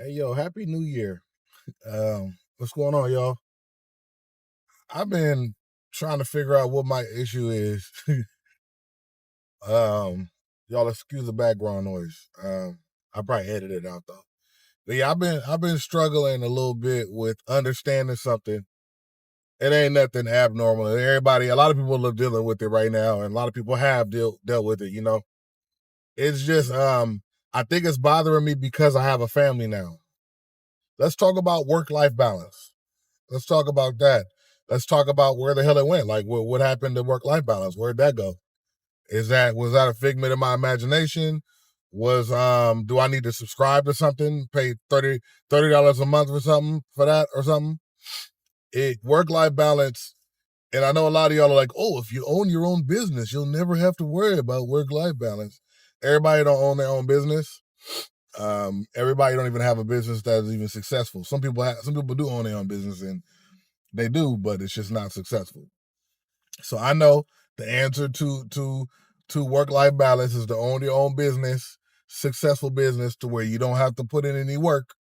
Hey yo, happy new year. What's going on, y'all? I've been trying to figure out what my issue is. um, y'all excuse the background noise. I probably edit it out though. But yeah, I've been struggling a little bit with understanding something. It ain't nothing abnormal. A lot of people are dealing with it right now, and a lot of people have dealt with it, It's just I think it's bothering me because I have a family now. Let's talk about work-life balance. Let's talk about that. Let's talk about where the hell it went. Like what happened to work life balance? Where'd that go? Was that a figment of my imagination? Was Do I need to subscribe to something? Pay $30 a month for something for that or something? It Work life balance, and I know a lot of y'all are like, oh, if you own your own business, you'll never have to worry about work life balance. Everybody don't own their own business. Everybody don't even have a business that is even successful. Some people do own their own business, and they do, but it's just not successful. So I know the answer to work life balance is to own your own business, successful business, to where you don't have to put in any work,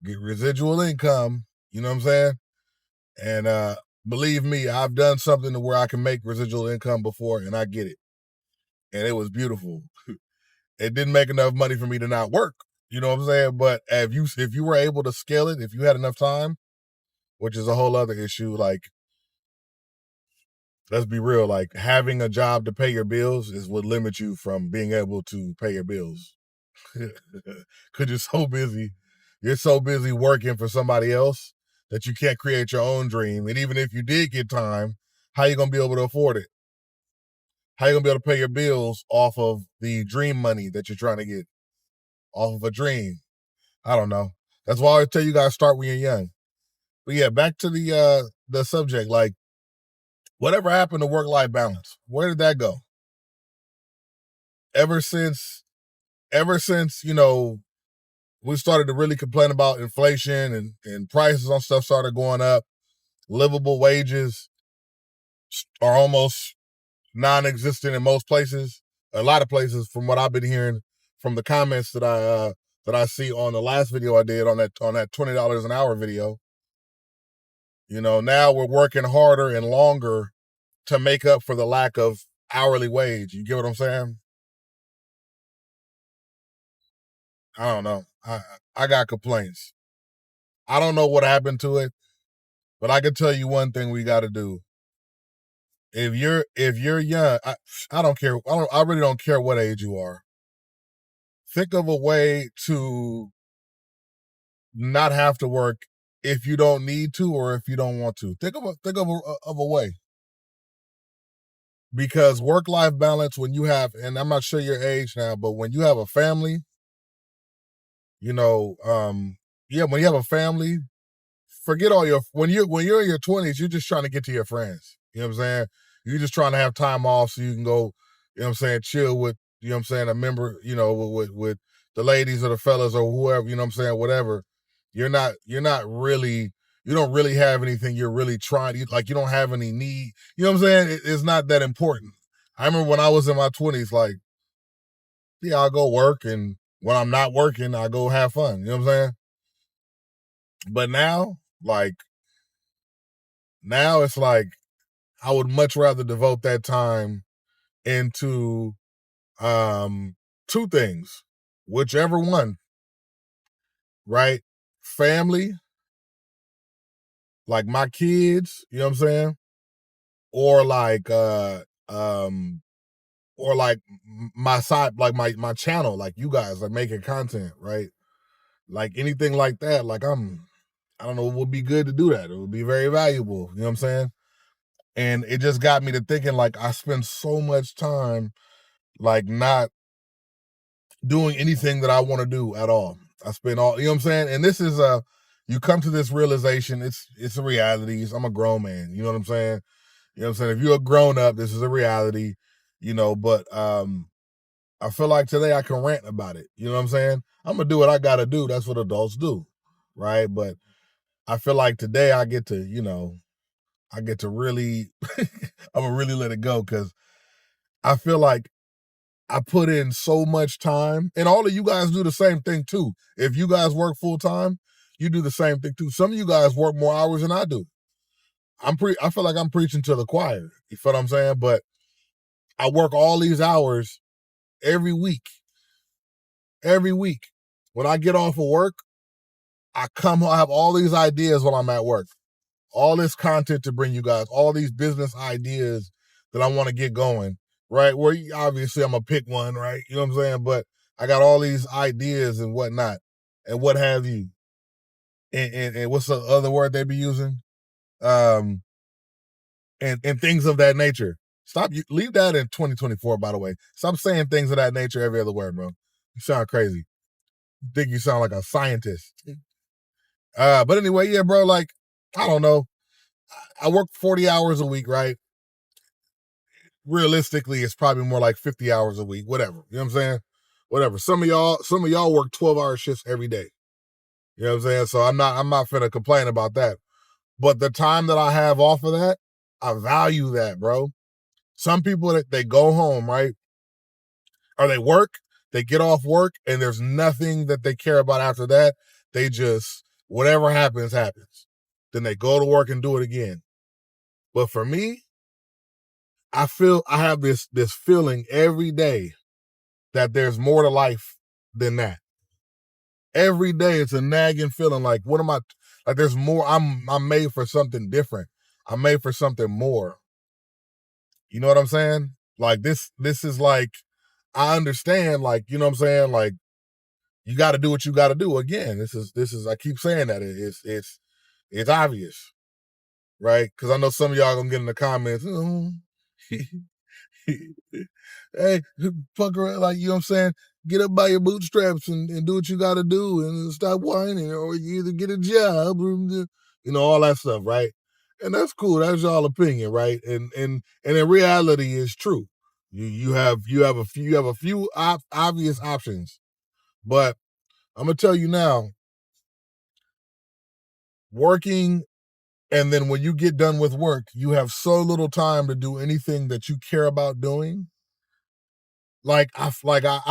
get residual income. You know what I'm saying? And believe me, I've done something to where I can make residual income before, and I get it, and it was beautiful. It didn't make enough money for me to not work. You know what I'm saying? But if you were able to scale it, if you had enough time, which is a whole other issue, like let's be real, like having a job to pay your bills is what limits you from being able to pay your bills. Cause you're so busy working for somebody else that you can't create your own dream. And even if you did get time, how you gonna be able to afford it? How you gonna be able to pay your bills off of the dream money that you're trying to get off of a dream? I don't know. That's why I always tell you guys start when you're young. But yeah, back to the subject. Like, whatever happened to work life balance? Where did that go? Ever since we started to really complain about inflation, and prices on stuff started going up, livable wages are almost non-existent in most places, a lot of places, from what I've been hearing from the comments that I see on the last video I did on that $20 an hour video. Now we're working harder and longer to make up for the lack of hourly wage. You get what I'm saying? I don't know. I got complaints. I don't know what happened to it, but I can tell you one thing we got to do. If you're young, I don't care. I really don't care what age you are. Think of a way to not have to work if you don't need to or if you don't want to. Think of a way, because work life balance, when you have, and I'm not sure your age now, but when you have a family, you know, yeah, when you have a family, forget all your when you're in your 20s, you're just trying to get to your friends. You know what I'm saying? You're just trying to have time off so you can go, you know what I'm saying, chill with, you know what I'm saying, a member, with the ladies or the fellas or whoever, you know what I'm saying, whatever. You're not really, you don't really have anything you're really trying to, like, you don't have any need. You know what I'm saying? It's not that important. I remember when I was in my 20s, like, yeah, I'll go work, and when I'm not working, I go have fun. You know what I'm saying? But now it's like I would much rather devote that time into two things, whichever one, right? Family, like my kids, you know what I'm saying? Or like um or like my side, like my channel, like you guys, like making content, right? Like anything like that, like I don't know, it would be good to do that. It would be very valuable, you know what I'm saying? And it just got me to thinking, like, I spend so much time like not doing anything that I want to do at all. I spend all, you know what I'm saying? And this is you come to this realization, it's a reality. I'm a grown man, you know what I'm saying? You know what I'm saying? If you're a grown up, this is a reality, but I feel like today I can rant about it. You know what I'm saying? I'm gonna do what I gotta do. That's what adults do. Right. But I feel like today I get to really I'm gonna really let it go, because I feel like I put in so much time, and all of you guys do the same thing too. If you guys work full time, you do the same thing too. Some of you guys work more hours than I do. I feel like I'm preaching to the choir. You feel what I'm saying? But I work all these hours every week. Every week. When I get off of work, I have all these ideas while I'm at work. All this content to bring you guys, all these business ideas that I want to get going, right? Where obviously I'm gonna pick one, right? You know what I'm saying? But I got all these ideas and whatnot and what have you. And what's the other word they be using? And things of that nature. Leave that in 2024, by the way. Stop saying things of that nature every other word, bro. You sound crazy. You think you sound like a scientist. But anyway, yeah, bro, like, I don't know. I work 40 hours a week, right? Realistically, it's probably more like 50 hours a week, whatever. You know what I'm saying? Whatever. Some of y'all work 12-hour shifts every day. You know what I'm saying? So I'm not finna complain about that. But the time that I have off of that, I value that, bro. Some people that they go home, right? Or they work, they get off work, and there's nothing that they care about after that. They just, whatever happens, happens. Then they go to work and do it again. But for me, I have this feeling every day that there's more to life than that. Every day it's a nagging feeling like, what am I, like there's more, I'm made for something different. I'm made for something more. You know what I'm saying? Like this is like, I understand, like, you know what I'm saying? Like, you got to do what you got to do. Again, this is, I keep saying that it's obvious, right? Because I know some of y'all gonna get in the comments, oh, hey, fuck around, like, you know what I'm saying? Get up by your bootstraps and do what you got to do and stop whining, or you either get a job or, you know, all that stuff, right? And that's cool. That's y'all opinion, right? And in reality, it's true. You have a few obvious options, but I'm gonna tell you now, working, and then when you get done with work, you have so little time to do anything that you care about doing. Like I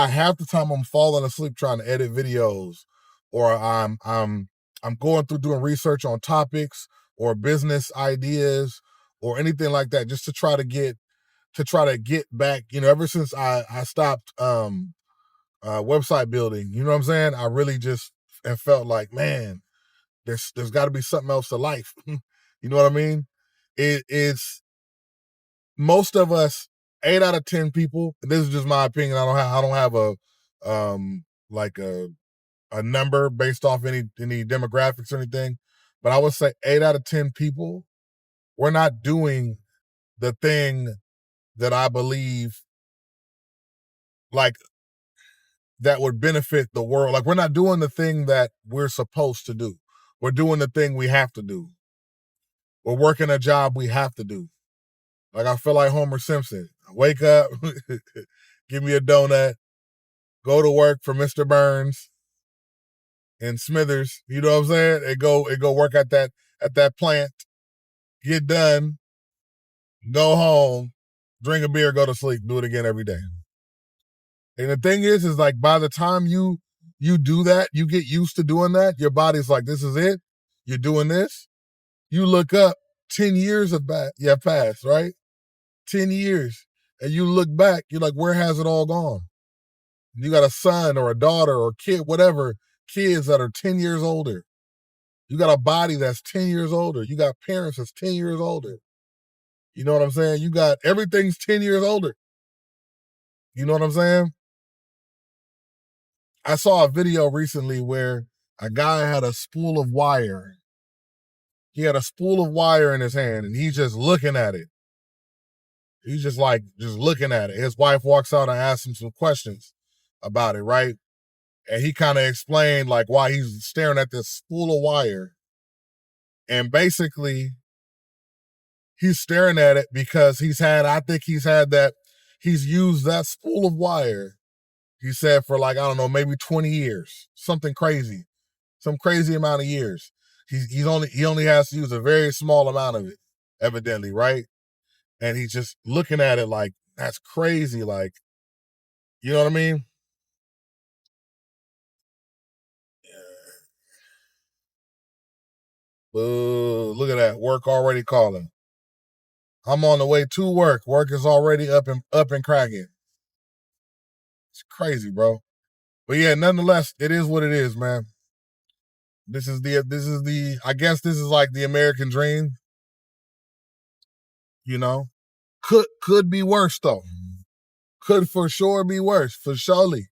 half the time I'm falling asleep trying to edit videos, or I'm going through doing research on topics or business ideas or anything like that, just to try to get back. You know, ever since I stopped website building, you know what I'm saying? I really just have felt like, man, there's got to be something else to life. You know what I mean? It's most of us, 8 out of 10 people. This is just my opinion. I don't have a like a number based off any demographics or anything, but I would say 8 out of 10 people, we're not doing the thing that I believe, like, that would benefit the world. Like, we're not doing the thing that we're supposed to do. We're doing the thing we have to do. We're working a job we have to do. Like, I feel like Homer Simpson. I wake up, give me a donut, go to work for Mr. Burns and Smithers, you know what I'm saying? And go work at that plant, get done, go home, drink a beer, go to sleep, do it again every day. And the thing is like, by the time you do that, you get used to doing that, your body's like, this is it. You're doing this. You look up, 10 years have passed, right? 10 years. And you look back, you're like, where has it all gone? You got a son or a daughter or kid, whatever, kids that are 10 years older. You got a body that's 10 years older. You got parents that's 10 years older. You know what I'm saying? You got everything's 10 years older. You know what I'm saying? I saw a video recently where a guy had a spool of wire. He had a spool of wire in his hand and he's just looking at it. He's just looking at it. His wife walks out and asks him some questions about it, right? And he kind of explained like why he's staring at this spool of wire. And basically, he's staring at it because he's used that spool of wire, he said, for like, I don't know, maybe 20 years, something crazy, some crazy amount of years. He only has to use a very small amount of it, evidently, right? And he's just looking at it like, that's crazy. Like, You know what I mean? Look at that. Work already calling. I'm on the way to work. Work is already up and cracking. It's crazy, bro. But yeah, nonetheless, it is what it is, man. This is the I guess this is like the American dream, you know. Could be worse though. Could for sure be worse. For surely.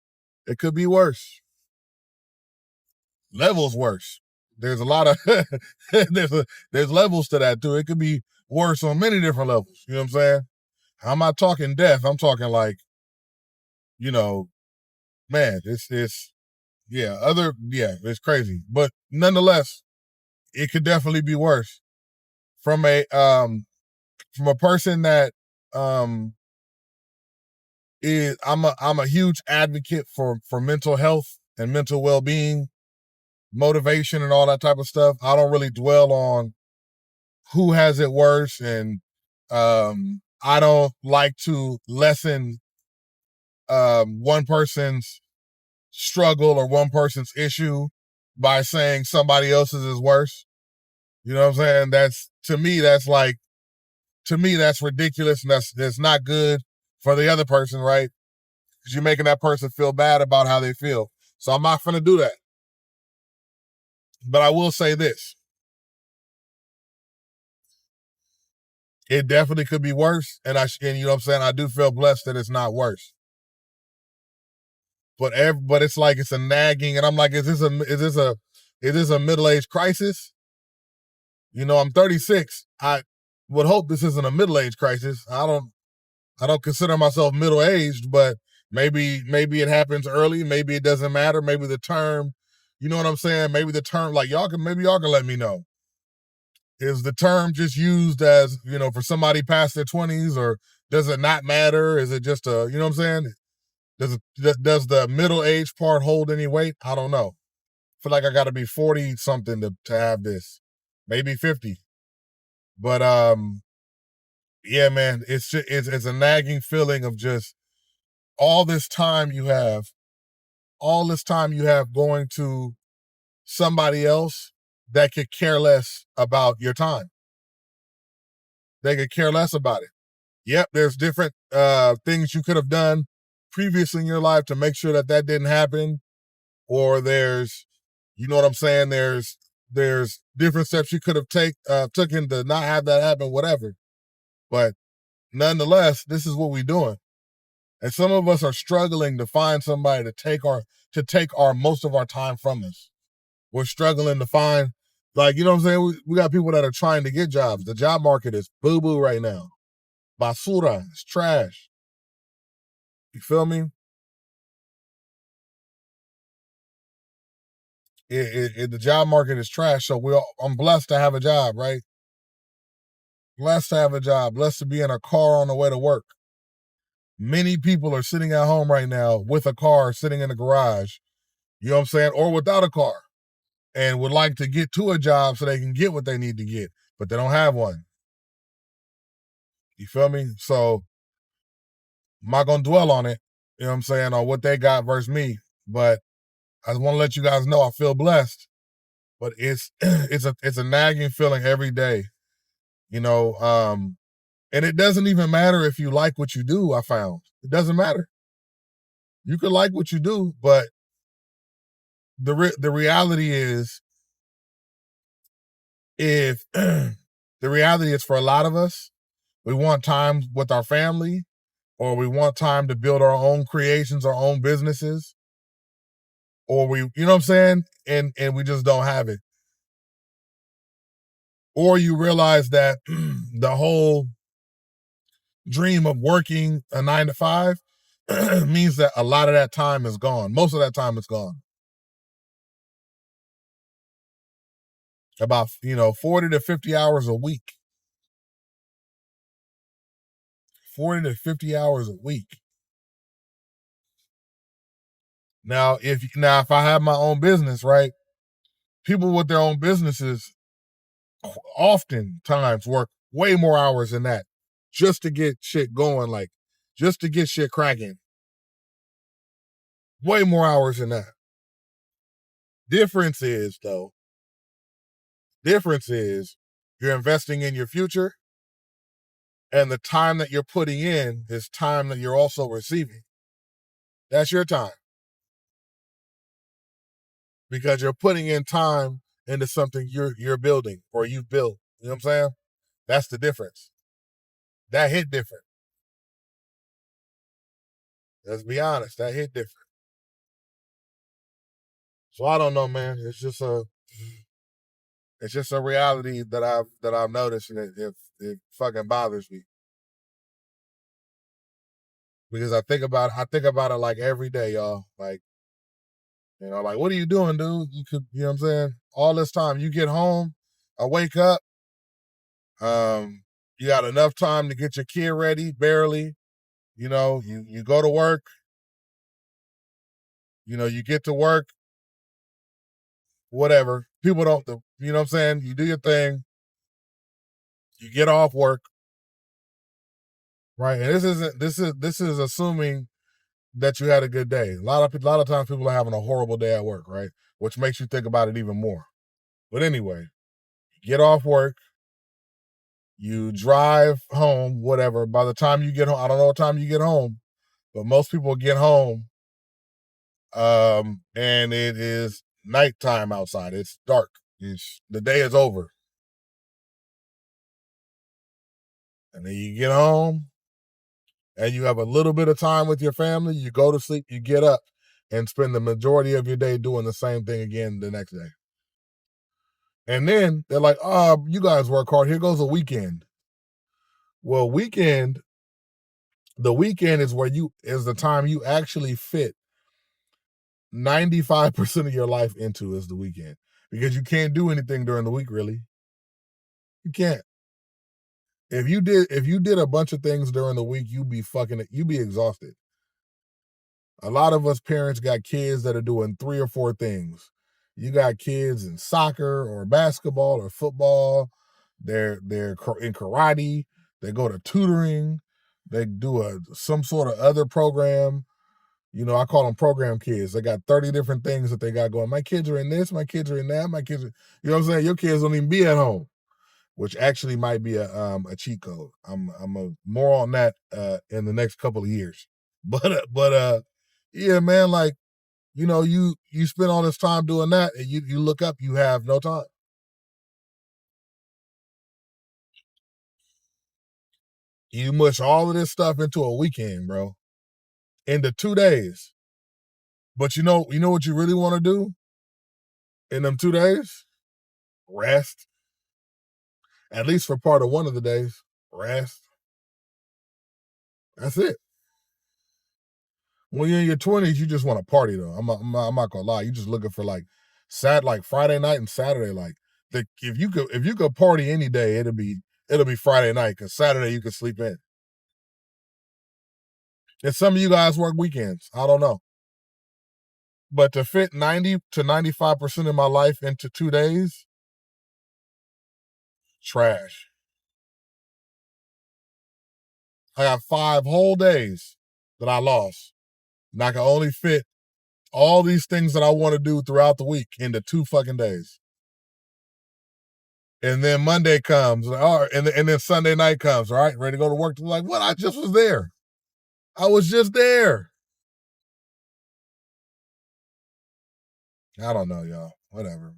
It could be worse. Levels worse. There's a lot of there's levels to that too. It could be worse on many different levels. You know what I'm saying? I'm not talking death. I'm talking like, you know, man, it's it's crazy. But nonetheless, it could definitely be worse. From a person that um is I'm a huge advocate for mental health and mental well-being, motivation and all that type of stuff. I don't really dwell on who has it worse, and I don't like to lessen one person's struggle or one person's issue by saying somebody else's is worse. You know what I'm saying? That's ridiculous, and that's not good for the other person, right? Because you're making that person feel bad about how they feel. So I'm not gonna do that. But I will say this: it definitely could be worse, and you know what I'm saying. I do feel blessed that it's not worse. But it's like it's a nagging, and I'm like, is this a middle age crisis? You know, I'm 36. I would hope this isn't a middle age crisis. I don't consider myself middle aged, but maybe it happens early. Maybe it doesn't matter. Maybe the term, you know what I'm saying? Maybe the term, like y'all can let me know. Is the term just used as, for somebody past their 20s, or does it not matter? Is it just you know what I'm saying? Does the middle age part hold any weight? I don't know. I feel like I got to be 40 something to have this, maybe 50. But yeah, man, it's a nagging feeling of just all this time you have, going to somebody else that could care less about your time. They could care less about it. Yep, there's different things you could have done previously in your life to make sure that didn't happen, or there's, you know what I'm saying, there's different steps you could have taken to not have that happen, whatever. But nonetheless, this is what we're doing. And some of us are struggling to find somebody to take our most of our time from us. We're struggling to find, like, you know what I'm saying? We got people that are trying to get jobs. The job market is boo-boo right now. Basura, it's trash. You feel me? The job market is trash. So I'm blessed to have a job, right? Blessed to have a job. Blessed to be in a car on the way to work. Many people are sitting at home right now with a car sitting in the garage, you know what I'm saying, or without a car, and would like to get to a job so they can get what they need to get, but they don't have one. You feel me? So I'm not gonna dwell on it, you know what I'm saying, on what they got versus me. But I just want to let you guys know I feel blessed. But it's it's a nagging feeling every day, you know. And it doesn't even matter if you like what you do. I found it doesn't matter. You could like what you do, but the reality is, if the reality is, for a lot of us, we want time with our family, or we want time to build our own creations, our own businesses, or you know what I'm saying, and we just don't have it. Or you realize that the whole dream of working a 9 to 5 means that a lot of that time is gone. Most of that time is gone. About 40 to 50 hours a week. 40 to 50 hours a week. Now, if I have my own business, right? People with their own businesses oftentimes work way more hours than that just to get shit going, like just to get shit cracking. Way more hours than that. Difference is you're investing in your future, and the time that you're putting in is time that you're also receiving. That's your time. Because you're putting in time into something you're building or you've built. You know what I'm saying? That's the difference. That hit different. Let's be honest, that hit different. So I don't know, man. It's just a reality that I've noticed, and it fucking bothers me. Because I think about it like every day, y'all. Like, like, what are you doing, dude? You could, you know what I'm saying? All this time, you get home, I wake up, you got enough time to get your kid ready, barely. You go to work, you get to work, whatever. People don't, you know what I'm saying? You do your thing, you get off work, right? And this is assuming that you had a good day. A lot of times people are having a horrible day at work, right? Which makes you think about it even more. But anyway, you get off work, you drive home, whatever. By the time you get home, I don't know what time you get home, but most people get home, and it is nighttime outside. It's dark. The day is over. And then you get home and you have a little bit of time with your family. You go to sleep, you get up and spend the majority of your day doing the same thing again the next day. And then they're like, oh, you guys work hard. Here goes a weekend. Well, the weekend is is the time you actually fit 95% of your life into is the weekend. Because you can't do anything during the week, really. You can't. If you did a bunch of things during the week, you'd be exhausted. A lot of us parents got kids that are doing 3 or 4 things. You got kids in soccer or basketball or football. They're in karate. They go to tutoring. They do some sort of other program. I call them program kids. They got 30 different things that they got going. My kids are in this. My kids are in that. My kids are, you know what I'm saying? Your kids don't even be at home, which actually might be a cheat code. I'm more on that in the next couple of years. But yeah, man, like, you spend all this time doing that, and you look up, you have no time. You mush all of this stuff into a weekend, bro, into 2 days. But you know what you really want to do in them 2 days? Rest. At least for part of one of the days, rest. That's it. When you're in your 20s, you just want to party though. I'm not gonna lie. You just looking for like Friday night and Saturday. Like if you could party any day, it'll be Friday night because Saturday you can sleep in. And some of you guys work weekends. I don't know. But to fit 90 to 95% of my life into 2 days, trash. I got 5 whole days that I lost. And I can only fit all these things that I want to do throughout the week into 2 fucking days. And then Monday comes, and then Sunday night comes, all right, ready to go to work. I'm like, what? I just was there. I was just there. I don't know, y'all. Whatever.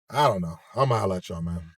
I don't know. I'm gonna holler at y'all, man.